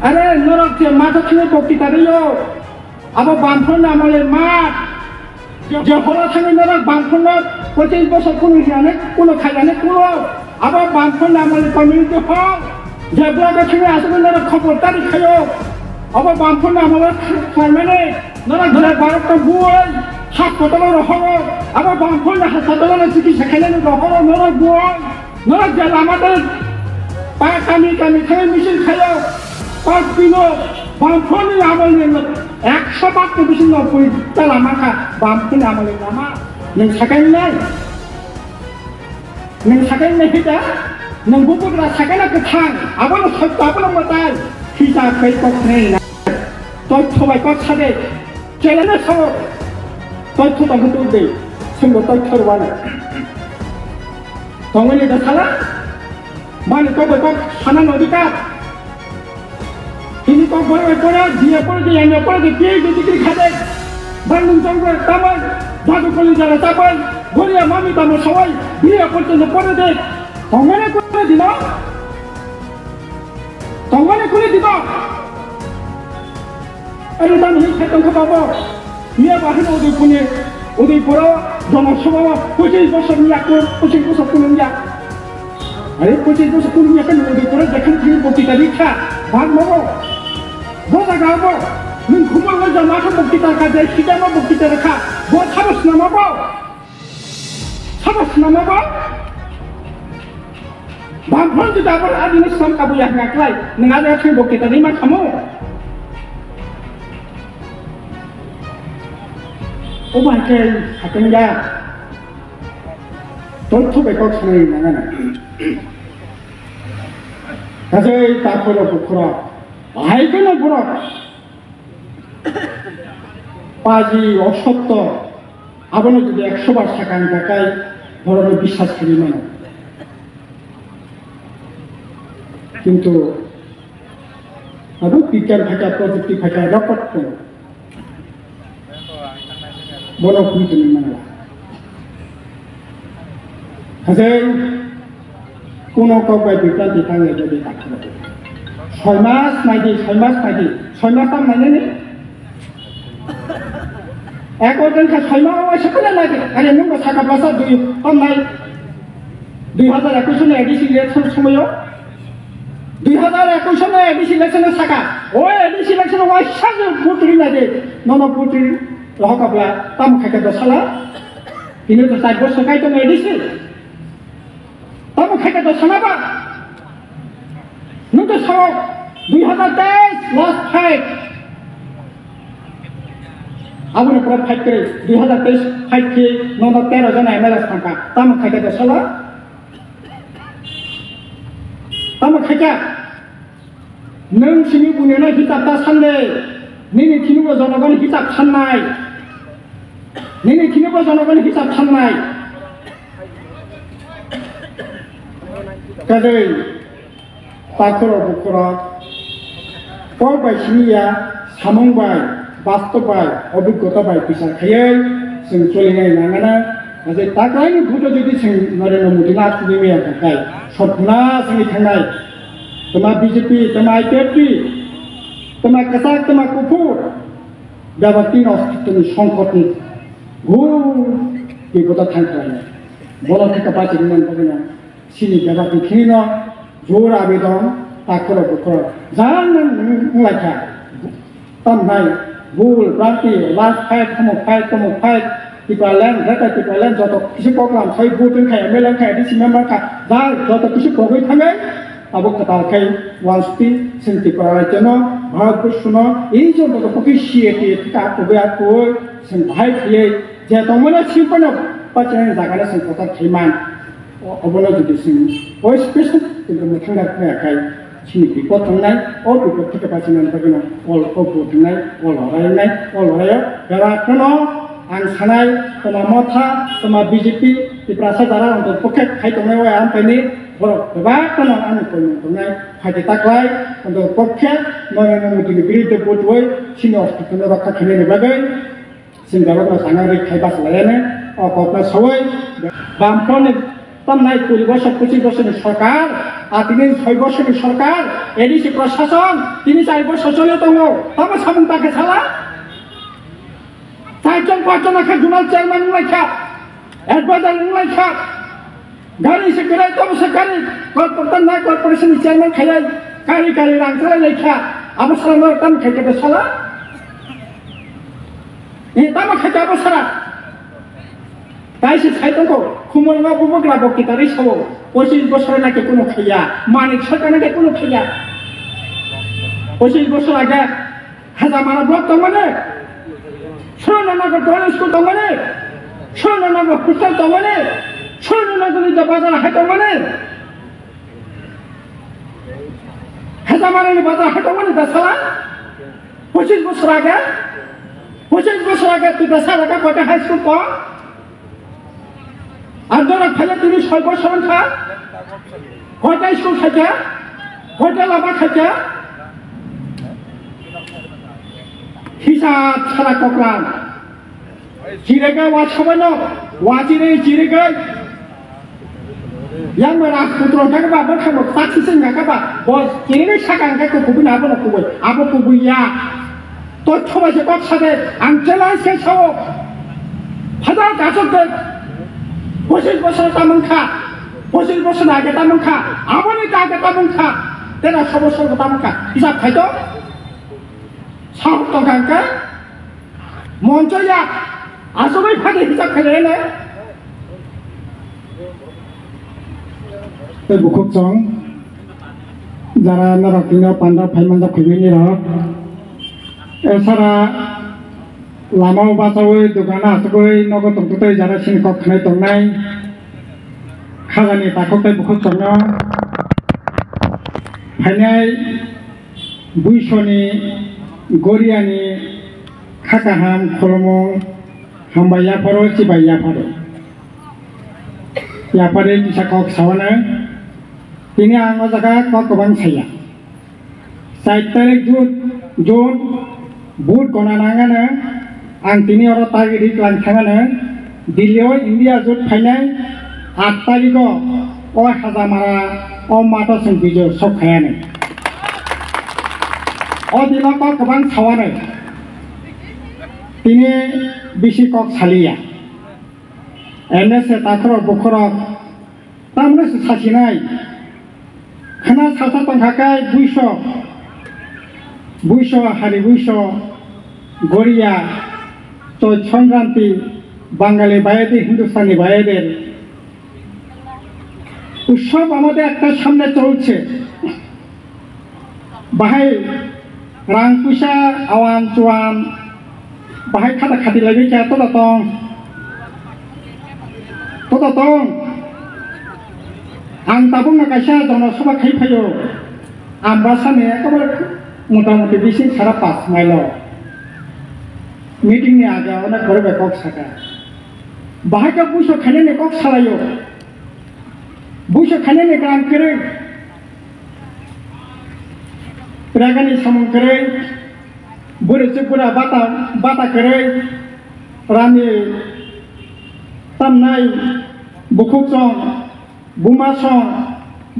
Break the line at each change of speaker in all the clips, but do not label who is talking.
আরে নরক যে মাথা ছিঁড়ে বক্তৃতা দিল আবার বামফ্রন্ট আমলের মাঠ যে হরা থাঙে নরক বামফ্রন্ট 25 বছর কোনো জানে কোনো খাইজানে কোনো আবার বামফ্রন্ট আমলের কমিউনিটি হল যে ব্লকে ছিঁড়ে আসবে নরক খবরদারি খাইও আবার বামফ্রন্ট আমলের চেয়ারম্যানে নরক ধরে 12টা বই হাসপাতালে রহর আবার বামফ্রন্ট হাসপাতালে চিকিৎসা খাইলে রহর নরক বই নরক যে আমাদের পা কামি কামি খাই মিছিল খাইও পাঁচ দিন বামফ্রন্টের আমলের 100 বার বেশি 90টা লামাখা বামফ্রন্ট আমলের লামা नों साकायनाय हिदा नों बुबुग्रा साकायना गोथां आबानो सत्य आबानो मोदाय हिजा फैकनै ना तय थबाय कक सादे चेलेना साव तय थबाय होदो दे सोंबो तय थरवानो तंगनि दा साला माने कबय कक साना नदिका हिनि कक बय बय दिया पर दे यानो पर दे डिग्री खादे बांदुं जंगल तामन जादू कली जाना चापाई गोरिया मामी तामो सवाई बिया करते न पड़े दे तंगने करे दिना अरे दाम ही खेतों का बाबा बिया बाहर उदयपुरा जनसभा 25 বছর নিয়া 25 বছর কোন নিয়া अरे 25 বছর কোন নিয়া কেন उदयपुरा দেখেন কি বক্তৃতা দীক্ষা ভাগ মবো বোঝা গাবো नों खुमल जमाखौ बक्तृता खादे सिगामा बक्तृता रखा वो साबस नामाबो बामफ्रन्ट दाबर आदिनो सम काबु याखनाय नोंहा जे थै बक्तृता नि मा खामो ओ बाके हाकनया तोथ बेखौ सनै नाङा गाजै ताखरो बुखरा बाहायगोन बुरा पाजी असत्य आबानो जुदि 100 বার साकान थाखाय बर'नो বিশ্বাস करि मानो किन्तु आरो बिगियान थाखा प्रযুক্তি थाखा रकट बनो कुइतनि मानला हाजै कोनो कबाय बिगियान थाङै जुदि थाखो 6 मास नायदि 6 मास ताम नायनानै एक दिन का 6 मास सकले लागे अरे नों साका बासा 2021 ने एडिसि इलेक्शन समयो 2021 ने एडिसि इलेक्शन साका ओ एडिसि इलेक्शन वा साजो पुत्री लागे ननो पुत्री रहकाब्ला ताम खाके दसाला इनो तो 4 বছর काई तो एडिसि ताम खाके दसालाबा नों तो साव 2023 लास्ट फाइट आबुनो पर फाइट करे 2023 फाइट के 13 जना एमएलए थांका ताम खायका दसला ताम खायका नों सिनि बुनेना हिसाब दा सानदे निनि थिनुबो जनगण हिसाब साननाय निनि थिनुबो जनगण हिसाब साननाय कादै ताखरो बुखरा पर बायसिनिया सामंबाय बास्तबाय अभिज्ञताबाय फैसा खायै जों सोलिनाय नाङाना जे ताकायनि भुट जुदि जों नरेन्द्र मोदी ना खुदिमिया थाखाय सपना जोंनि थांनाय तमा बीजेपी तमा आईपीएफटी तमा कसाक तमा कुफुर बेबादि अस्तित्वनि संकटनि घोर बिगता थांखायनाय बल थाखा बाजिनि मोनबोगोन सिनि बेबादि खिनिनो जोर आवेदन ताखरो बुखर जान नंलायखा तामनाय बुल प्रांति लास्ट फाइट तम फाइट टिपालेन रेटा टिपालेन जत किसी प्रोग्राम सही बुटन खाय एमएलए खाय डिसि मेंबर का जा जत किसी प्रगै थाङै आबो कताल खाय वास्ति सिंति पाराय जनो भारतबर्षनो এই জন্য তো পকিশিয়েটি তা কবেয়া কই जों बाहाय थियै जे तमने सिपनो पाचन जागाले जों कथा खैमान अबनो जुदि जों ओइ स्पेशल किन्तु मोथांगा खोयाखै सिनि बिपद थांनाय अ बिपद थाखा बाजिनानै फैगोन अल अबो थांनाय अल हरायनाय अल हरायो बेराखनो आं सानाय तमा मथा तमा बीजेपी तिप्रासा जारा अंत पकेट खायतनाय वा आमफायनि बर बेबाखनो आं कोयनाय फायदे ताकलाय अंत पकेट नरेन्द्र मोदीनि बिरुद्ध बुटवै सिनि अस्तित्वनि रक्षा खालामनो बागै जों गावनो साना रैखाय बासलायानो अ कपना सवै बामफ्रन्ट तमनाय 20 বছর 25 বছरनि सरकार আর তিনি 6 বছরের সরকার এডিসি প্রশাসন তিনি 4 বছর চলে দङ তবে সামুং তাকে ছালা 4জন 5জন আখা জোনাল চেয়ারম্যান লাইখা এডভাইজার লাইখা গাড়ি সে করে তবে সে গাড়ি কর্পোরেশন চেয়ারম্যান খাইলাই গাড়ি রাংছালা লাইখা আবো সালা তাম খাইতে সালা এই তামা খাইতে আবো সারা তাই সে খাইতঙ্গো খুমলঙ্গা বুবগ্রা বক্তৃতারই সব 25 বছর নাকি কোনো খাইয়া মানিক সরকার নাকি কোনো খাইয়া 25 বছর আগে হাজামারা ব্লক দংমানে সুরেন্দ্রনগর গভর্নমেন্ট স্কুল দংমানে সুরেন্দ্রনগর হোস্টেল দংমানে সুরেন্দ্রনগর বাজার হাট দংমানে হাজামারানি বাজার হাট দংমানে দাসালা 25 বছর আগে তুই দাসা রাখা কয়টা হাই স্কুল পড় আন্দোলন খাইলে তুমি 6 বছর খা কয়টা স্কুল খাইছা কয়টা লাভা খাইছা হিসাব ছাড়া ককরান জিরেগা ওয়া সবাইন ওয়াজিরে জিরেগা yang merah putro kan ba ba khamo taksi sing ka ba bos kini sakang ka ko kubi na ba ko kubi abo kubi ya to thoba je bak sade angela se sawo hada ka chok 25 বছর তামুংখা 25 বছর আগে তামুংখা আমনি আগে তামুংখা তেরা সমস্যা তামুংখা হিসাব খাইতো সাহস তো গাঙ্কা মঞ্চয়া আসলে ফাটে হিসাব খাইলে না তো বুকুক চং যারা নরকিনো পান্ডা ফাইমানজা খুবিনি রহ এছাড়া লামাও বাসাওই দোকানা আসগৈ নগদ তংতৈ যারা সিন কখনাই তংনাই খাজানি তাকতাই বুকুক চং ফাইনাই বুইছনি গরিয়ানি খাকাহাম খলমং হামবাইয়া ফरो চিবাইয়া ফरो ইয়াপারে কিসা কক সাওয়ানা তিনি আঙ্গ জায়গা কক গবাং সাইয়া 4 তারিখ জুন বুট গনা নাঙাनो आं तिनी और तारिख लांखाङानो दिल्लीयाव इंडिया जुट फाइनाय 8 तारिखआव ओ हाजामारा ओ माता जों बिजो सबखायानो ओ दिनाव কক गोबां सावानो तिनी बिसि কক सालिया एनएसए ताखर बखर तामने सासिनाय खाना सासा तंखाकाय 200 हारि 200 গড়িয়া তো সংক্রান্তি বাঙালি ভাইদের হিন্দুস্তানি ভাইদের উৎসব আমাদের একটা সামনে চলছে বাহাই রাং পয়সা আওয়ান চুয়ান বাহাই খাতা খাতি লাগি কে তো দতং आं ताबुं ना कायसा जनसभा खाइफायो आमबा साने एकेबारे मोटामुटी बिसिं सारा 5 माइल मीटिंग नि आगे अनेक करे बेकक साका बाहाय का बुइसो खाने ने कक सालायो बुइसो खाने ने काम करे रागानि सामं करे बुरेसे बुरा बाता करे रानी तामनाय बुकुक सं बुमा सं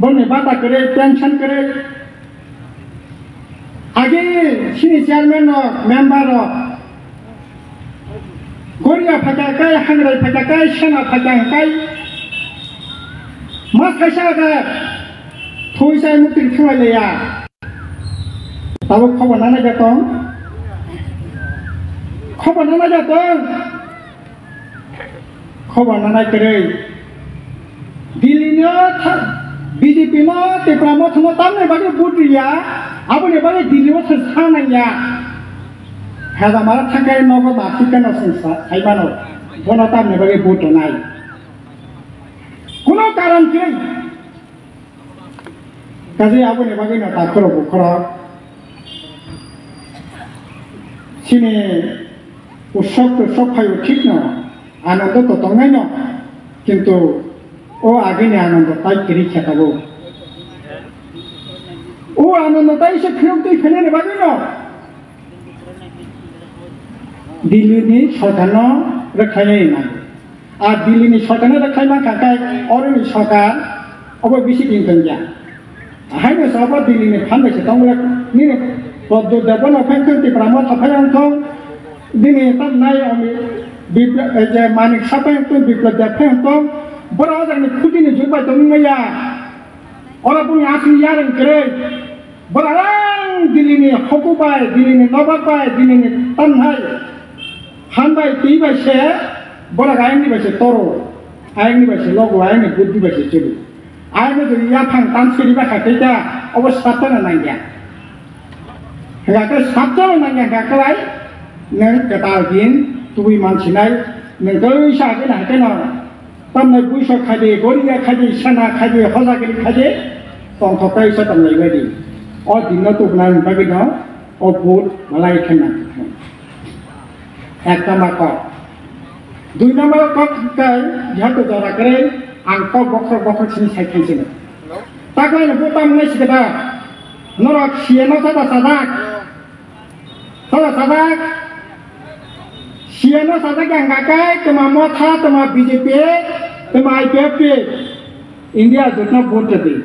बने बाता करे टेंशन करे आगे सिनी चेयरमैन मेंबर गोरिया फटाकाय हांग्राय फटाकाय सेना फटाकाय मा खायसागा थुइसाय मुक्ति थुइलाया ताबो खबर नाना जातों खबर नाना करे दिल्ली बीजेपी में तेरा मथनो तामने बागे बुद्रिया आबने बागे दिल्ली में संस्थानया हेजा मारा थांगाय नगद आफिकान संस्था थाइबानो बना तामने बागे बुटनाय कोनो कारण के काजे आबने बागे ना ताखरो बुखरा सिने उत्सव तो सब फायो ठीक न आनंद तो तंगाय न किंतु ओ आगे ने आनंद ताई करी खेताबो ओ आनंद ताई से फिरते फैने बागे न दिल्ली नि सरकार रखायनाय ना आ दिल्ली नि सरकार रखायमा काकाय और नि सरकार अब बेसि दिन गया Hai sobat di ini kan bisa tahu lah ni pada depan apa yang kita pernah apa yang tahu di ini tak naik kami bibla je manik siapa yang tu bibla depan yang tahu berada ni kucing ni jumpa tu maya orang punya asli yang keren berada di ini hukubai di ini nababai di ini tanhai hanbai tiba saya berada ini bahasa toro ini bahasa logo ini budi bahasa culu Ayo tu dia pang tan siri ba kata dia, awas satu nanya. Kalau satu nanya kata lain, neng kata gin, tuwi mancinai, neng kalau isya kita nak kena, tamai buisa kaje, goria kaje, sana kaje, hoza kiri kaje, tong tokai isya tamai lagi. Oh dinner tu benar bagi dia, oh pun malai kena. Ekta makar. Dua nama kau kai, jatuh jarak keren. Angkau bokor sini saya kena. Tak lain bukan mengenai sekedar. Norak siapa sadak. Siapa sadak yang gagai, tema Motha, tema BJP, tema IPF, India jodna vote di.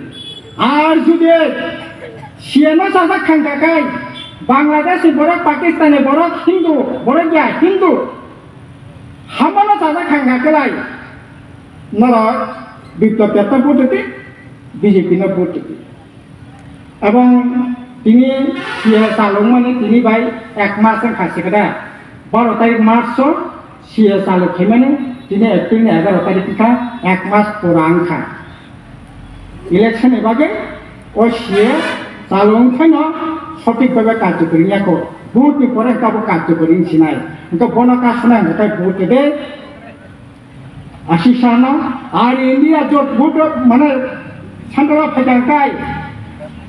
Arjude siapa sadak yang gagai, Bangladesh borak, Pakistan borak, Hindu, borak ya Hindu. Hamana sadak yang gagai. Nara biplab jatna vote di BJP na vote di. Abang ini sia salong mana ini baik ek mas yang kasih kada. Baru tarik Marsho sia salong kemana ini April ni agar tarik kita ek mas kurang kan. Election ni bagai oh sia salong kena sotik bagai kartu berinya ko. Vote ni korang kabu kartu berin sinai. Untuk bonak kasna kita vote deh. Asisana, hari India jod budak mana santara pejangkai.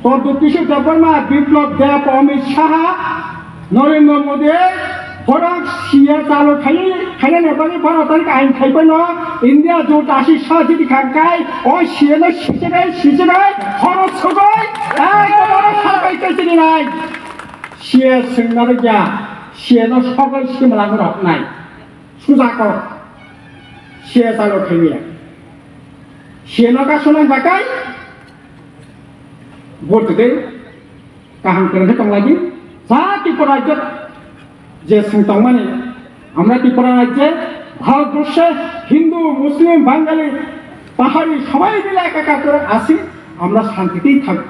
Tordu kisah dapat mah biplab dia Amit Shah, Narendra Modi, orang sia kalau kaya ni bagi para tarik ain kaya pun India jod Asisana jadi kangkai, oh sia na sisai, orang sugai, orang sampai ke sini naik. Sia sengaja, sia na sugai sia melanggar naik, susah kau. Sia salo kaya, sia nak asunan pakai, vote deh, kahang kerana tong lagi, saat di perajat, jeseng tong mana, amra di perajat, Bharatbharshe, Hindu, Muslim, Bengali, Pahari, সবাই মিলে একাকার করে আসি, আমরা শান্তিতেই থাকব।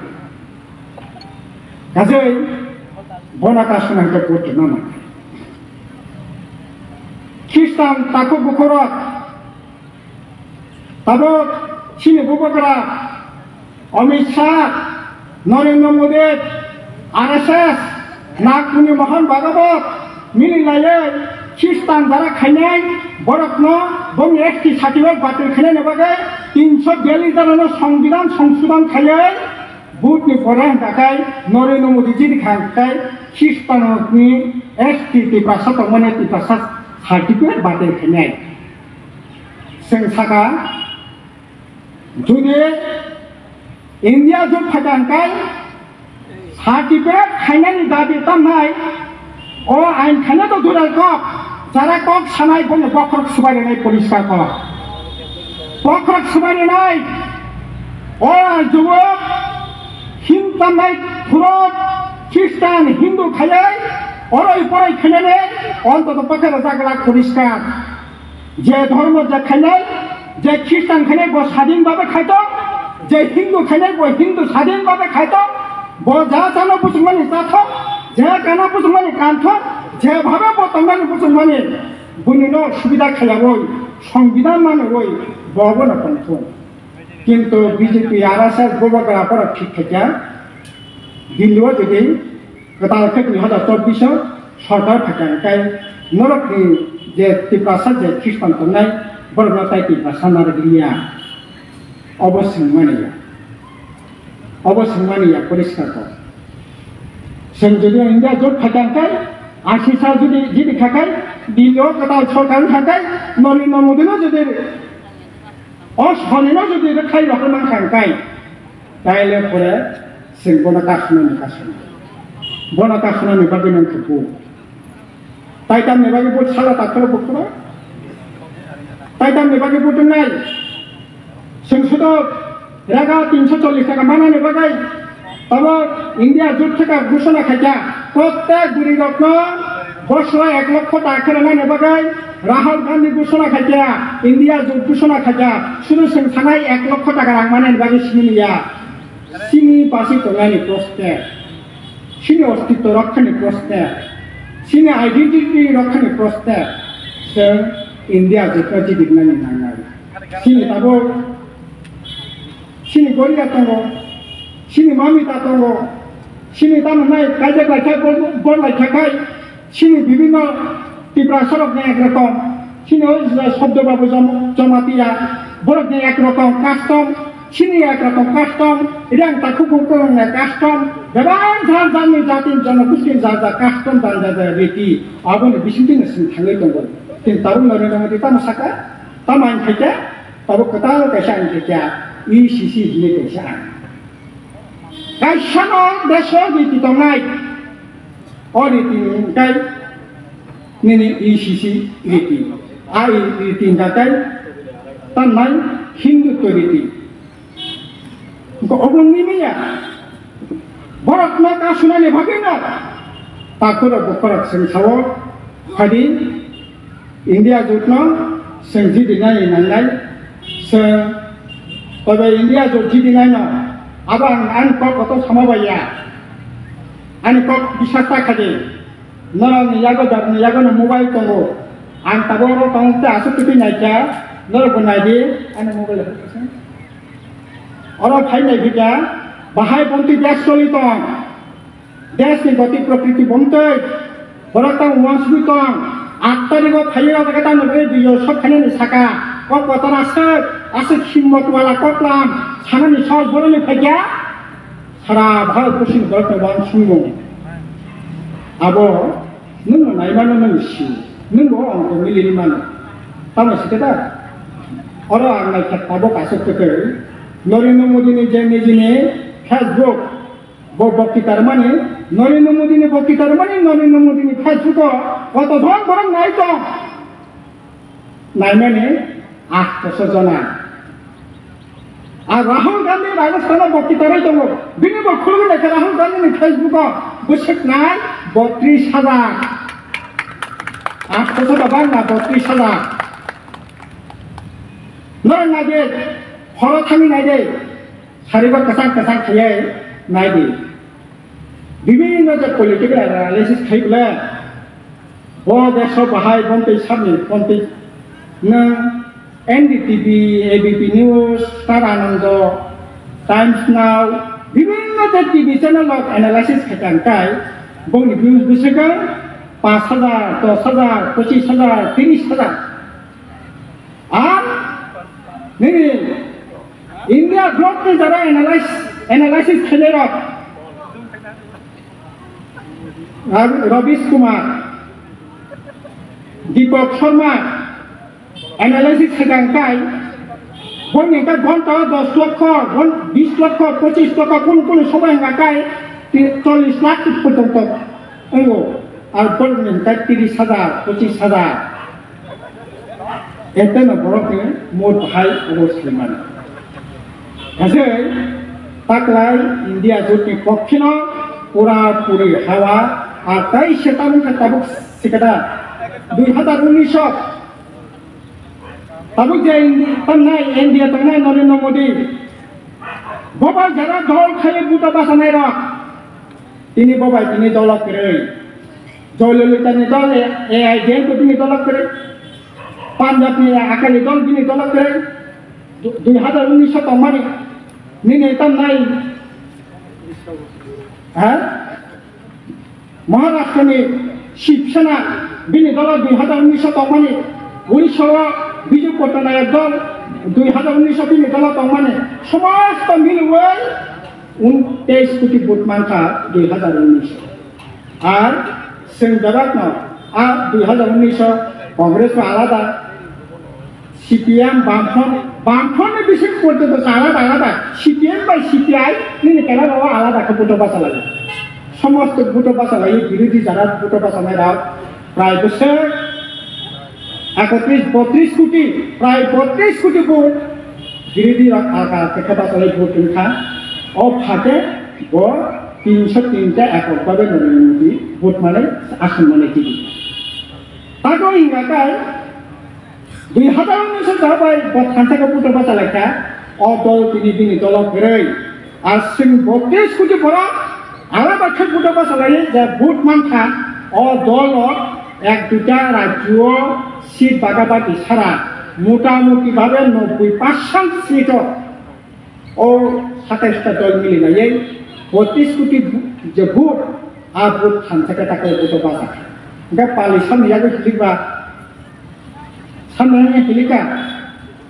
কাজেই বনাকা asunan vote না মানে। খ্রিস্টান তাকো বুকরত Tabo sini bukakara Amit Shah, Narendra Modi, RSS, Nagpuni Mohan Bhagavat, Mili Laye, Kristan Dara Khanai, Borakno, Bom Ekti Satiwak Batil Khanai Nabagai, 342 Darano Sangbidan Sangsudan Khayai, Butni Poran Dakai, Narendra Modi Jidi Khankai, Kristan Ni, Ekti Tipasa Tomane Tipasa Satiwak Batil Khanai. Sengsaka Jadi India jod pejangkai certificate kaya ni dabi tamai oh ain kaya tu durai kok cara kok sanai pun bokrok subari nai polis kok bokrok subari nai oh jawab Hindu nai Turok Kristen Hindu kaya orang iporai kaya ni orang tu pakai raja polis kok je dharma je kaya যে খ্রিস্টান খানে বো স্বাধীনভাবে খাইতো যে হিন্দু খানে বো হিন্দু স্বাধীনভাবে খাইতো বো যা জানো মুসলমানি চাথো যে কানা মুসলমানি কান্থো যেভাবে বো তঙ্গানি মুসলমানি বুনিনো সুবিধা খাইয়াবই সংবিধান মানে ওই বব না কান্থো কিন্তু বিজেপি আরএসএস গোবগরা পর ঠিক থাকে দিল্লিও যদি গতালকে 2024 সরকার থাকে তাই নরকনি যে তিপ্রাসা যে খ্রিস্টান তঙ্গাই Berbagai tipe sanar dia, obos mania polis kata. Senjata India jod khakai, Asisa jadi khakai, Dilo kata sorkan khakai, Narendra Modi no jadi, os honino jadi khay rokaman khakai. Taile pore singkona kasna ni bagi nantiku. Taitam ni bagi buat salah takkan bukura. Taitam ni bagi buat nai. Sengsudok raga 340 taka mana ni bagai তবে India জোট থেকে ঘোষণা খাইছা প্রত্যেক বুড়ি রত্ন বছরে 1 লক্ষ টাকা করে মানে বাগাই রাহুল গান্ধী ঘোষণা খাইছা ইন্ডিয়া জোট ঘোষণা খাইছা শুধু जों थानाय 1 লক্ষ টাকা রাং মানে বাকি সিনিয়া সিনি পাশে তোলানি প্রশ্নে সিনি অস্তিত্ব রক্ষানি প্রশ্নে সিনি আইডেন্টিটি রক্ষানি প্রশ্নে जों ইন্ডিয়া জোট জিদিনানি নাঙ্গাই সিনি তাবো সিনি গরিয়া দङ সিনি মামিতা দङ সিনি তামাनाय কাজে লাইখাय বল লাইখাय সিনি বিভিন্ন ত্রিপুরা সরকনি একরকম সিনি শব্দবাবু জমাতিয়া বরকনি একরকম কাস্টম সিনি একরকম কাস্টম রেং তাকু বুকরংনা কাস্টম गोबां जातनि जाति जनगोष्ठी जा कास्टम जा रेति आबोनि बिसिंथिनो सिं थाङै दङ जों ताबो नरेन्द्र मोदी तामासाका तामाइन खायजा ताबो कताल कायसा आंखायजा इसिसि हिने कायसा गायसानो देशो गिति दंनाय अरिति गाय निनि इसिसि रीति आई रीति गाय तानाय हिन्दुत्व रीति अबंनि मिया भारतना कासुनानि भागिना ताकुरा बकरक जों सावो फादि इंडिया जुटनो जों जिदिनाय नांनाय जों तबे इंडिया जुट जिदिनाय न आबां आं कत समाबाया आं कत बिसाता खादि नरनि यागो मोबाइल दङ आं ताबोरो तंते आसुति नायजा नर बनायदि आं मोबाइल अर फाइनाय बिगा बाहाय बन्ति देश चलित देश नि गति प्रकृति बन्ते बरता वांसबित 8 तारिखो फाइया जगता नबे दियो सब खाने साका क कतना आसे हिम्मत वाला कतलाम सानानि साहस बरनि फाइया सारा भारत पश्चिम भारत वान सुंगो आबो नों नायमानो नों सि नों अंक मिलिनि मान तानो सिकेदा अर आंनाय खेताबो कासुकते नरेन्द्र मोदी ने जेने फेसबुक वो बक्तितार माने नरेन्द्र मोदी ने बक्तितार माने नरेन्द्र मोदी ने फेसबुक कत धन बरं नाय तो नाय माने 800 जना आ राहुल गांधी राजस्थान बक्तितार दङ बिनि बखुलु लेखा राहुल गांधी ने फेसबुक बोसक नाय 32,000 800 बाबा ना 32,000 नर नागे हर थाङि नायदे सारिबा कसां थायो नायदे विभिन्न जे पलिटिकल एनालिसिस थायोब्ला ब देश बाहाय बन्ते साबनि बन्ते नों एनडीटीवी एबीपी न्यूज स्टार आनंद टाइम्स नाउ विभिन्न जे टीवी चैनल एनालिसिस खालामनाय बंनि भिउज बिसोरखौ 5,000 10,000 25,000 30,000 आर नैबे इंडिया ग्रोथ ने जरा एनालिसिस खेलेरा रवीश कुमार दीपक शर्मा एनालिसिस खेलांकाय बंनि का घंटा 10 लाख 20 लाख 25 लाख कोन समय गाकाय 40 लाख पर्यंत एगो और बंनि का 30,000 25,000 एते न बरके मोट भाई अवश्य मान हजे ताकलाय इंडिया जुटनि पक्षिनो पूरा पूरी हवा और 23 शतांश ताबुक सिकदा 2019 ताबुक जे तन्नाय इंडिया तन्नाय नरेन्द्र मोदी बबाय जरा दल खाय बुटा बासानाय र तिनी बबाय तिनी दलक करे जयललितानि दल एआईडीएम को तिनी दलक करे पंजाब नि आकाली दल तिनी दलक करे 2019 तमानि निने तन्नाय महाराष्ट्र में शिवसेना बिनि दल 2019 तमानि उड़ीसा बिजु पट्टनायक दल 2019 बिनि दल तमानि समस्त मिलुए 29 कोटी भोट मांखा 2019 और जों जरात न 2019 कांग्रेस में आलादा सीपीएम बामफ्रन ने बिसिक पर्यन्त आलादा सीपीएम बाय सीपीआई निने केला बाबा आलादा को भोट बासा लागे समस्त भोट बासा लागे विरोधी जारा भोट बासा नाय राव प्राय बोसोर 32 कोटी प्राय 32 कोटी भोट विरोधी आका केटा बासा लागे भोट उठा और फाटे ও 303টা এককভাবে নরেন্দ্র মোদী ভোট মানে আসন মানে টিভি তাকে ইংরাকায় 2019 जाबाय बथानथाखौ पुटबा चालायखा अ दल बिनि दल गरै आर जों 32 कोटी बरा आला बाखै पुटबा चालायो जे भोट मानखा अ दल एक दुटा राज्य सीट बागाबादि सारा मोटामुटी भावे 90% सीट ओ 27टा दल मिलिनायै 32 कोटी जे भोट आ भोट थानथाखौ थाखाय पुटबा चालाय दा पालिसान याबो खिलिबा सामने हिलिका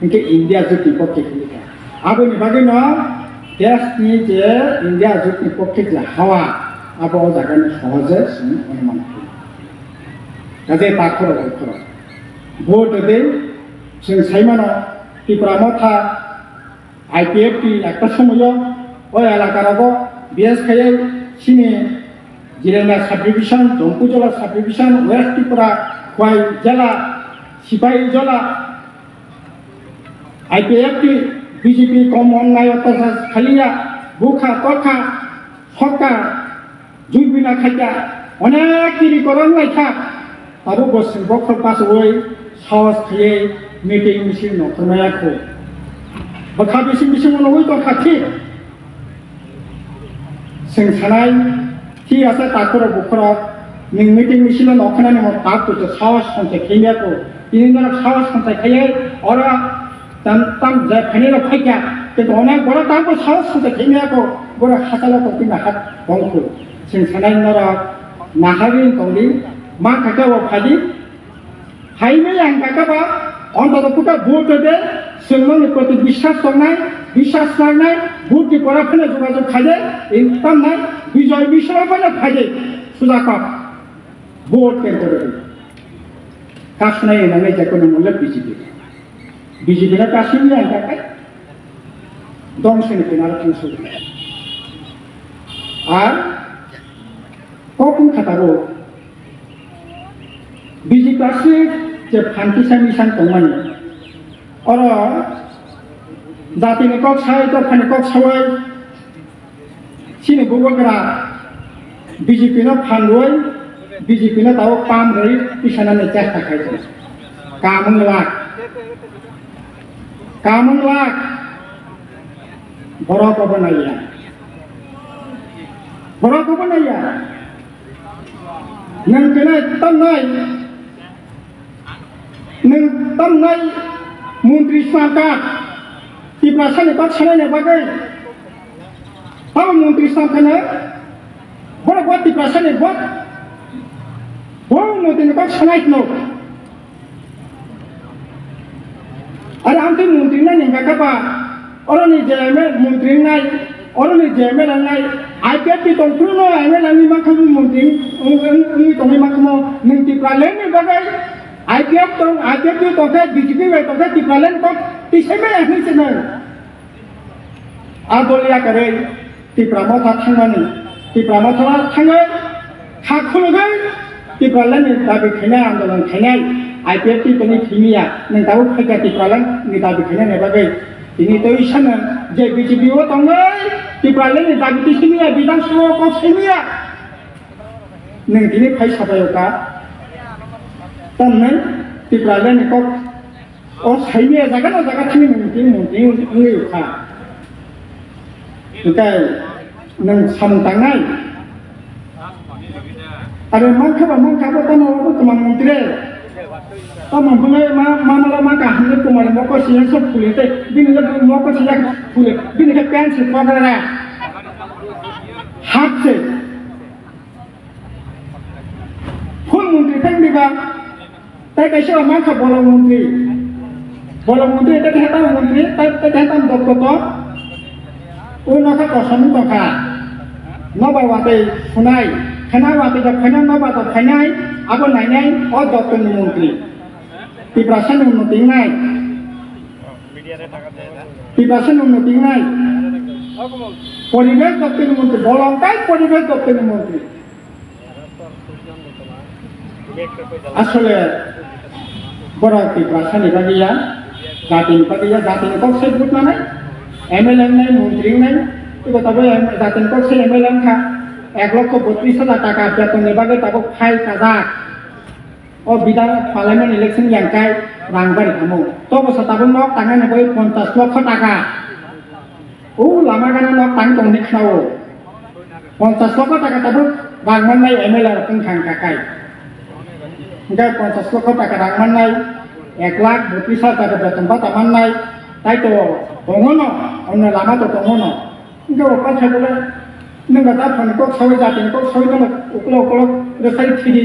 इनके इंडिया जुटी पक्षे हिलिका अब निभागे न देश नि जे इंडिया जुटी पक्षे जे हवा अब ओ जागन सहजे सुन अनुमान काजे पाखर पाखर भोट दे जों साइमानो तिप्रामथा आईपीएफ की एक समय ओ एलाकारागो बीएस खायै सिनि जिरेना sub division जम्पुजला sub division waste Tripura Khowai जिला सिपाही जला आईपीएफ की बीजेपी कम अन्याय अत्याचार खालिया बुखा तखा सका जुबिना खाइया अनेक किरि करन लाइखा आरो बसिं बखर पास होय साहस खायै मीटिंग मिसिं नखरमायाखौ बखा बिसिं बिसिं उनावै तो खाथि जों सानाय थि आसे ताखर बखर नों मीटिंग मिसिं नखरनानै म ताक तो साहस संथे खेमियाखौ ini nak sawas sampai kaya orang tentang jadi fakia itu orang orang tahu sawas sampai kaya aku orang hasil aku tidak hat bangku sensanai nara naharin kongdi mak kakak wafadi hai me yang kakak ba orang tu kita vote deh semua ni perlu bisas sangai vote di pora pun juga kaya intan naik bijay bisara pun kaya sudah kau vote kentor काशना ये नंगे जकों नमूले BJP ना काशिम ये अंका काय दोन से निकलना रखने are कौन खतारो बीजेपी काशी जब फांटी समीसान तोमानी और जाति ने कौन छाए तो फाने कौन छाए सीने बुगवगरा बीजेपी ना फांडोय बीजेपी ना ताऊ काम रही पिछाना ने चेष्टा खाई थे कामंग लाख बड़ा को बनाया नंगने तम नहीं मंत्री सरकार तिप्रासा ने बात छले ने बागै हम मंत्री सरकार ने बड़ा बात तिप्रासा ने बात वो मोदी ने बात छनाइत नो अरे हम तो मंत्री ना निंगा कपा और नहीं जाए में मंत्री नहीं और नहीं जाए में नहीं आईपीएफ की तो क्यों ना आए में नहीं माँ कभी मंत्री उन्हीं तो नहीं माँ कमो नहीं तिप्रालें में बगैर आईपीएफ की तो क्या बीजेपी में तो क्या तिप्रालें तो तीसरे में ऐसे से नहीं आदोलिया करे तिप्रामथा थांगे खाखुलगै तिप्रालें ने दाबी खेने आंदोलन खेने आईपीएफ की तो नहीं खिमिया नहीं ताऊ खेगा तिप्रालें ने दाबी खेने ने बगै ini to isana je BJP wo tongai tiprale ni dabi timia bidang suwo ko semia neng dini phai sabayo ka tanne tiprale ni ko o saimia jaga thini mungkin ngi ukha kai neng samtangai are mangkha tano teman menteri तो मंगले मामला मा का हमने को मारे मको सिया सब फुले ते बिन ले मको सिया फुले बिन के पैंट से पकड़ रहा हाथ से फुल मंत्री तक दिबा तय कैसे मा का बोला मंत्री ते कहता मंत्री तय कहता डॉक्टर तो ओ ना का कसम तो का न बावाते सुनाई खाना वाते जब खाना न बात खानाई अब नाइनाई और डॉक्टर मंत्री तिप्रासन उन्नति नाय परिवेश दप्तर मंत्री बलंकाय परिवेश दप्तर मंत्री आसले बड़ा तिप्रासन इबागिया जाति को से बुट ना एमएलए नहीं मंत्री नहीं itu tabu jatin kok sih MLM kah 1,32,000 টাকা বেতনের বাগে তাবো ফাইল কাজা ও বিধান পার্লামেন্ট ইলেকশন ইয়াংকাই রাংবারি কামো তবো সাতাবো নক টাঙ্গা নবই 50 লক্ষ টাকা ও লামা গানা নক টাং টংনি খাও 50 লক্ষ টাকা তাবো রাংমাননাই MLM রকম খাং কাকাই enggak 50 লক্ষ টাকা রাংমাননাই 1,32,000 টাকা বেতন বা তামাননাই তাই তো দङनो অন্য লামা তো দङनो enggak apa sabule nengga ta phone ko sawi jatin ko sawi no uklo rekai thidi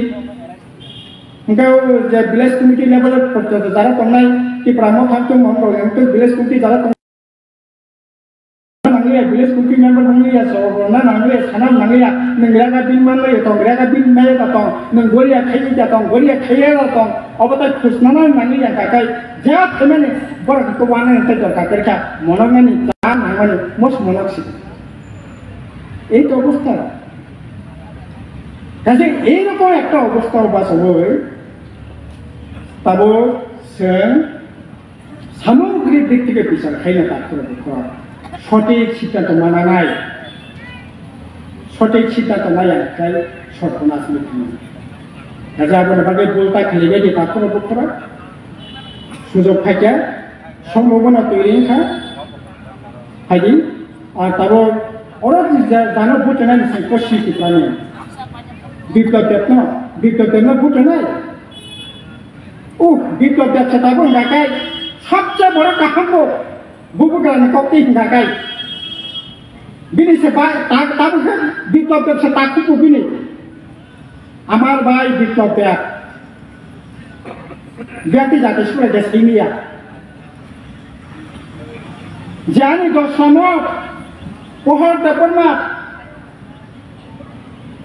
enggak je village committee level porto jara tongnai ki pramo khakto mon ko em to village committee jara nangiya village committee member nangiya so na nangiya sana nangiya nengra ga bin man lai tongra ga bin mai ta tong nengoria khai ja tong goria khaiya ga tong obata khusna na nangiya kakai ja phemane bor ko wana te to ka kerka monongani ta nangani mos monoksi এই তো অবস্থা কাজে এইরকম একটা অবস্থা বাসবই তাবো সামগ্রিক দিক থেকে বিচার খাইলে তারপরে সঠিক সিদ্ধান্ত মানা নাই সঠিক সিদ্ধান্ত নাই তাই সর্বনাশ নীতি কাজে আপনার বাগে বলতা খেলিবে যে তারপরে বক্তরা সুযোগ থাকে সম্ভাবনা তৈরি খাই আর তারপর orang jangan buat nanti sengkosi kita ni, biblioteknya buat nanti, bibliotek setabung nggak kaya, sabja baru kahamo, buku kan kopi nggak kaya, bini sebab tahu kan bibliotek setaku bini, amar bayi bibliotek, berarti jatuh sekolah desini ya, jangan gosano. pohon daperma,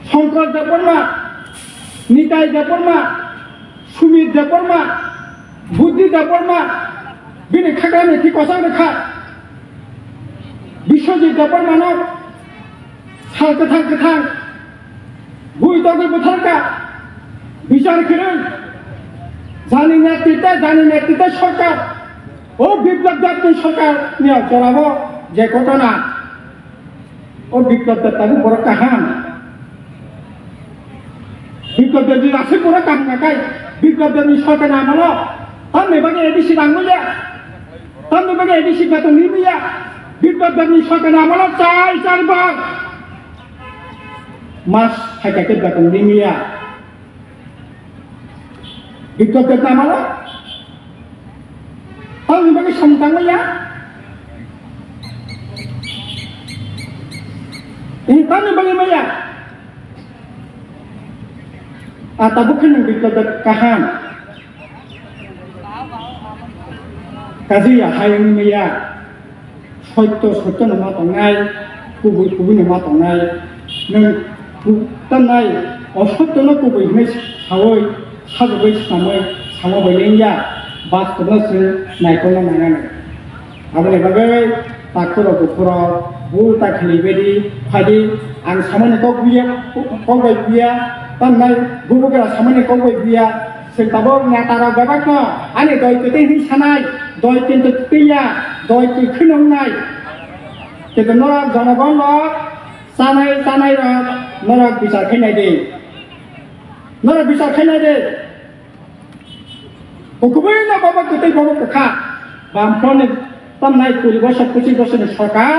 songkol daperma, nitai daperma, sumit daperma, buddhi daperma, bini khagane ki kosang rekha, biswajit daperma no, sal ketang, bui toge butharka, bicar kirin, jani netrita sorkar, biplab jatni sorkar niya jorabo je ঘটনা ও বিপ্লবটা তাকে বড় কাহান বিপ্লব যদি আছে বড় কাম নাকাই বিপ্লব যদি সরকার আমলো তার মেবাগে ADC রাঙ্গুলিয়া তার মেবাগে ADC বেতন নিমিয়া বিপ্লব যদি সরকার আমলো চারবার মাস থাকাকে বেতন নিমিয়া বিপ্লব যদি আমলো তার মেবাগে সমতাঙ্গলিয়া ini kami bagaimana? Atau bukan yang dikelabet kaham? Kajiya hayang maya, soito nama tongai, kubu nama tongai, neng tanai, osoto na kubu ini sawoi, sabubai sama belenya, bas terus naikona nangan. Abang bagai takuro bukuro. Buta kelibedi, hadi, ang samane kau buia, tanai, bubu kera samane kau buia, sentabor nyatara babakno, ane doi kete hi sanai, doi kente tiya, doi ki khinong nai, kita norak janabon norak, sanai rak, norak bisa khenai de, hukumnya na babak kete babak kekha, bampone tanai 20 বছর 25 বছরের সরকার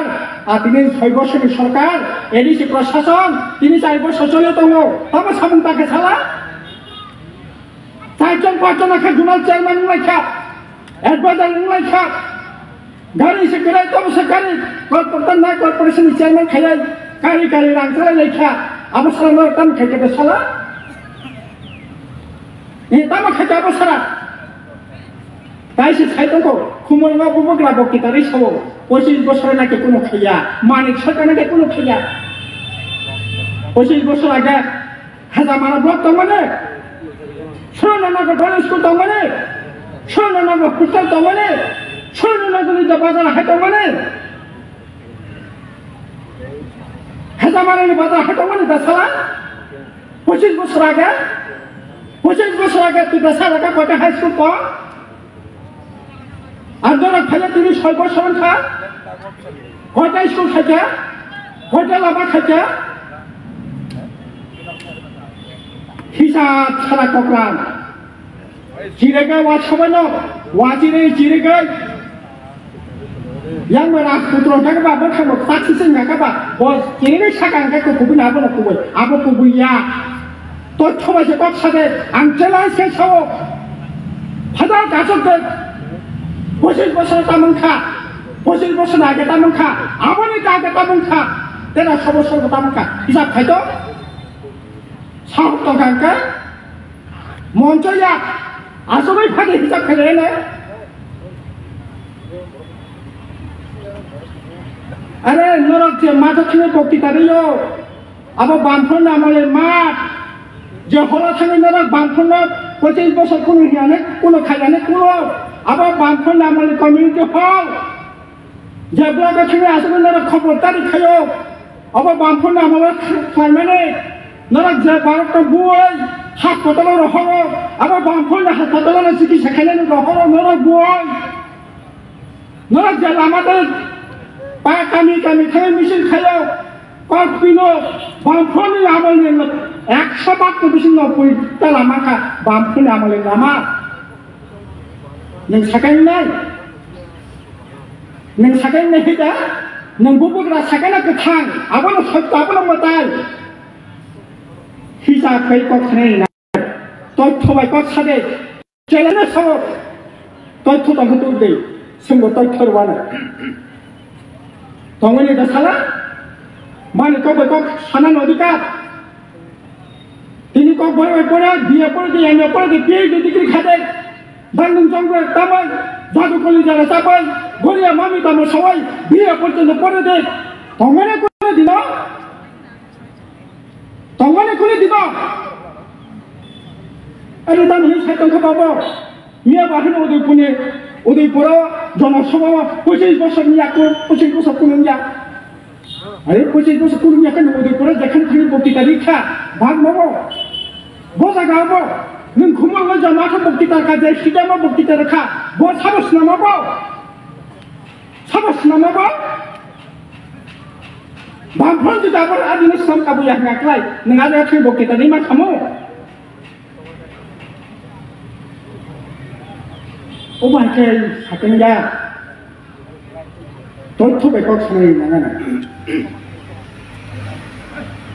আর তিনি 6 বছরের সরকার ADC প্রশাসন তিনি 4 বছর চলে তো তবে সামন তাকে ছাড়া 4-5 জন জোনাল চেয়ারম্যান লেখা অ্যাডভাইজার লেখা গাড়ি সে করে তো সরকারি কর্পোরেশন চেয়ারম্যান খাইয়াই কারি রাংছালা লেখা অবসর নরতাম খাইতে বেছালা এই তামা খাইতে অবসরা তাই সে খাইতঙ্কো খুমলঙ্গা বুবগ্রা বক্তৃতারই সব 25 বছর নাকি কোনো খাইয়া মানিক সরকার নাকি কোনো খাইয়া 25 বছর আগে হাজামারা ব্লক দমনে সুরেন্দ্রনগর গণেশ স্কুল দমনে সুরেন্দ্রনগর হোস্টেল দমনে সুরেন্দ্রনগর বাজার হাট দমনে হাজামারানি বাজার হাট দমনে দাসালা 25 বছর আগে তুই দাসালা কয়টা হাই স্কুল পড় আর যারা খাইয়া তিনি 6 বছর খা কয়টা স্কুল খাইয়া hotel apa saja hisab salah koklan Ciregai wasabano wajire ciregai yang merah putro kakak berkamu saksi sehingga kakak bos ciregai sakang kakak kubun apa kubun ya toh coba sebab saja angkelan sesawo padahal kasut deh bosan tamangka bosan aja tamangka apa nih kagak tamangka dan asal tamangka hisab kado sahut kakak monco ya asal pada hisab kado ini अरे नरक जे माथा थाङै बक्ति तारियो अब बामफोर नामले मात जे हरा थाङै नरक बामफोर 25 বছর কোনো হিয়াने কোনো খাইयाने কোনো अब बामफोर नामले कम्युनिटी हल जेब्ला गथि आसले नरक खबरदारी खायो अब बामफोर नामले खाइमाने नरक जे भारत बुय हास्पातालाव रहरो अब बामफोर हास्पातालाव चिकित्सा खाइनानै रहरो नरक बुय नरक जे लामादे kami kami mesin kayo kau pino bampun ni amal ni 100 bak tu mesin nopui dalam maka bampun amal ni lama neng sakai ni kita neng bubuk lah sakai nak ketang apa nak satu apa nak matai hisab kau kau seni na kau coba kau sade jalan na sama kau tu tak betul deh semua kau terwana Tongoni dah salah, mana kau berkau sana nodikat, ini kau boleh dia boleh dia degree kade, bandung janggut tamai, jadu kali jalan sampai, boleh mami tamu sawai, dia boleh deh, tongoni kau dina, ada tamu ini saya tangkap apa, ia bahan Udaipura Janasabha 25 বছর নিয়ে 25 বছর কুলুঙ্গা আরে 25 বছর কুলুঙ্গা কেন উদয়পুরে যেখানে তুমি বক্তৃতা দীক্ষা ভাগ মাবো বোঝা গাবো নং ঘুমালো জামাটা বক্তৃতার কাজে সিদামা বক্তৃতা রেখা বো সাবস নামাবো ভাগফল যদি আবার আদিন ইসলাম কাবু ইয়াকলাই নং আজ তুমি বক্তৃতা নেই মা খামো Obat kau akan ya, tuh bekau seni mana?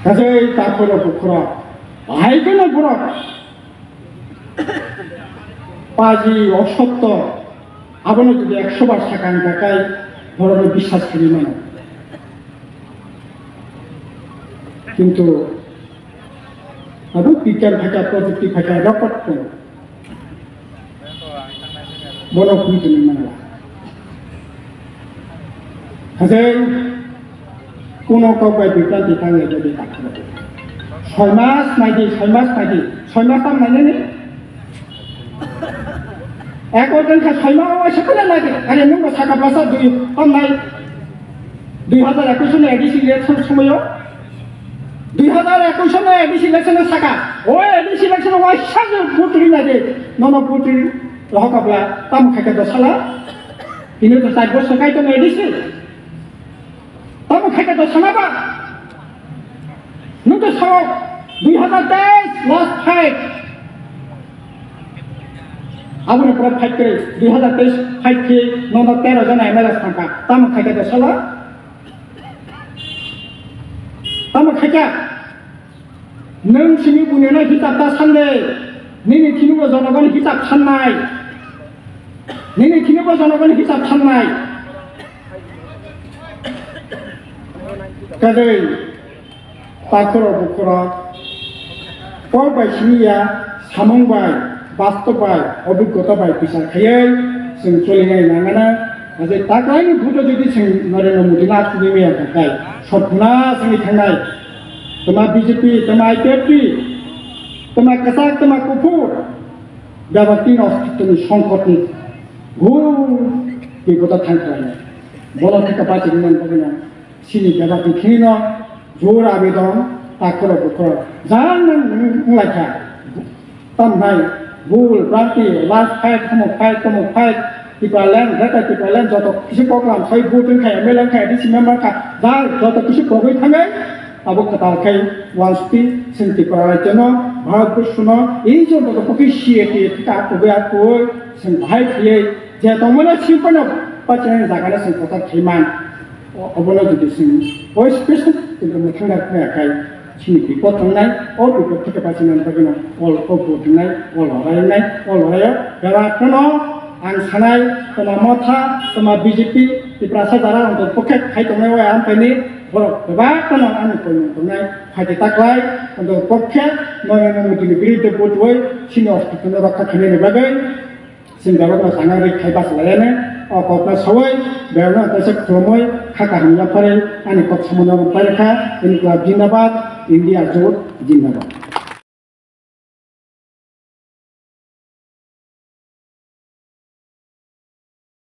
Kasih tak perlu bukra, baik kan bukra? Pagi osokto, abang itu dia 100 বার sekarang kakai, baru bisa seni mana? কিন্তু, abang pikir pakai produktif pakai rapat pun. Bodoh pun tu mana? Hasil, kuno kau berbicara tentang itu di tak. Sejmas lagi, tam mana ni? Aku kan sejmas awak sekolah lagi. Ada nunggu sakap bahasa dulu. Omai, 2021 sana edisi election semua yo. 2021 sana edisi election sakap. Oh edisi election awak sahaja putri lagi. Nono putri. Loh kapla, tamu kakek dosalah, ini tu saya bos sekai tu medisi, tamu kakek dosalah apa? Nanti saya 2010 last fight, aku nak pernah fight ke 2010 fight ke nomor 13 jana MLS tangkap, tamu kakek dosalah, tamu kakek, neng sini punya nak hitab tak sandai. Nini kini gua janakan hisab sanai. Nini kini gua janakan hisab sanai. Kadai takro bukra. Kau bayi ya samong bayi, basto bayi, obikota bayi pisah kaya, sengcolingai nangana. Aje takai ni bujo jadi seng narena mudina tu ni yang takai. Sopna sengi tangai. Tema BJP, tema IPP. Tema kesak, tema kupur, dapat tinos itu songkot ni, di kota Thailand. Bola kita baca dengan bagaimana sini dapat dikino, jura abidong, takro bukro, jangan melakukan, tamai, bul, berarti last fight, kamu fight, tipalan rata tipalan joto kisi program sai butin khai melang khai di member ka dal joto kisi program thangai abo katal khai wansti sing tipara jeno bharatbor no ei joto poki siete ka obya ko sing bhai khie je tomona simpana pachan jagana sing kota khiman obono jodi sing oi special কিন্তু থংনা khai sini report thangnai or report theke pachinan bagino all opo thangnai all horainai all horaya gara kono ang sanai toma motha toma BJP tiprasa dara untuk poket khai tongnai wa am pani borok ba kono an tongnai khai taklai untuk poket noy mudi biri de botwai sini hospital rakha khine ne bagai singgawa na sangai khai bas layane Okopna sawai, berna tasek kromoy, kakak hanya pare, ane kok semuanya mereka, ini klub Jindabad, India Jod, Jindabad.